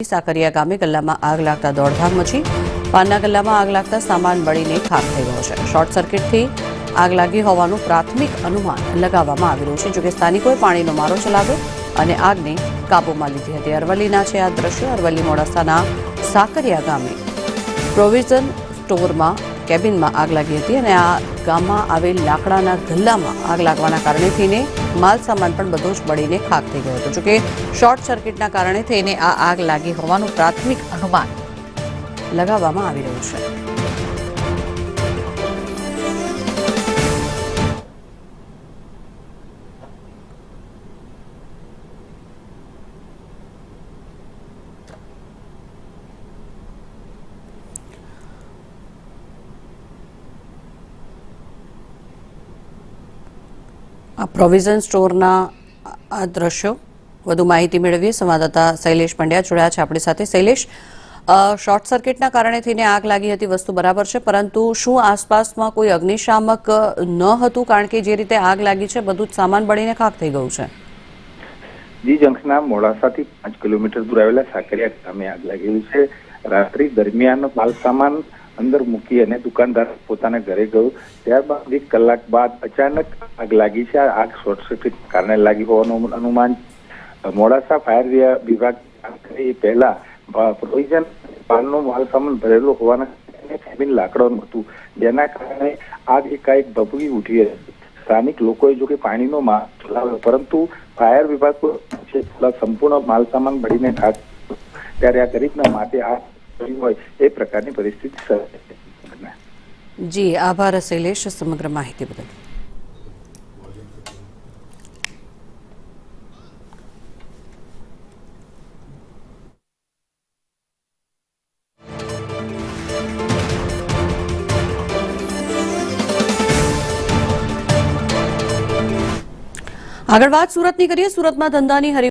સાકરિયા ગામે ગલ્લામાં આગ લાગતા દોડધામ મચી। પાનના ગલ્લામાં આગ લાગતા સામાન બળીને ખાખ થઈ ગયો છે। શોર્ટ સર્કિટથી આગ લાગી હોવાનું પ્રાથમિક અનુમાન લગાવવામાં આવી રહ્યું છે। જોકે સ્થાનિકોએ પાણીનો મારો ચલાવ્યો અને આગને કાબૂમાં લીધી હતી। અરવલ્લીના છે આ દ્રશ્યો। અરવલ્લી મોડાસાના સાકરિયા ગામે પ્રોવિઝન સ્ટોરમાં કેબિનમાં આગ લાગી હતી અને આ ગામમાં આવેલ લાકડાના ગલ્લામાં આગ લાગવાના કારણે થઈને માલ સામાન પણ બધો જ બળીને ખાખ થઈ ગયો હતો। જોકે શોર્ટ સર્કિટના કારણે થઈને આ આગ લાગી હોવાનું પ્રાથમિક અનુમાન લગાવવામાં આવી રહ્યું છે। આ પ્રોવિઝન સ્ટોરના આ દ્રશ્યો। વધુ માહિતી મેળવીએ। સંવાદદાતા શૈલેષ પંડ્યા જોડાયા છે આપણી સાથે। શૈલેષ, શોર્ટ સર્કિટના કારણે થઈને આગ લાગી હતી, વસ્તુ બરાબર છે, પરંતુ શું આસપાસમાં કોઈ અગ્નિશામક ન હતું? કારણ કે જે રીતે આગ લાગી છે બધું જ સામાન બળીને ખાખ થઈ ગયું છે। જી જંક્શનના મોડાસાથી 5 કિલોમીટર દૂર આવેલા સાકરિયા ગામે આગ લાગેલી છે। રાત્રિ દરમિયાન માલ સામાન અંદર મૂકી અને દુકાનદાર પોતાના ઘરે ગયો। ત્યારબાદ 1 કલાક બાદ અચાનક આગ લાગી છે। આ આગ શોર્ટ સર્કિટ કારણે લાગી હોવાનું અનુમાન મોડાસા ફાયર વિભાગ એ પહેલા પ્રોવિઝન પાનનો માલ સામાન ભરેલો હોવાના કારણે કેબિન લાકડાનું હતું, જેના કારણે આગ એકાએક ભભૂકી ઉઠી હતી। સ્થાનિક લોકોએ જો કે પાણીનો માલ ચલાવ્યો, પરંતુ ફાયર વિભાગ સંપૂર્ણ માલ સામાન બળીને ખાખ, ત્યારે આ ગરીબના માટે આ હોય એ પ્રકારની પરિસ્થિતિ સર્જાઈ। જી આભાર શૈલેષ સમગ્ર માહિતી બદલ। આગળ વાત સુરતની કરીએ। સુરતમાં ધંધાની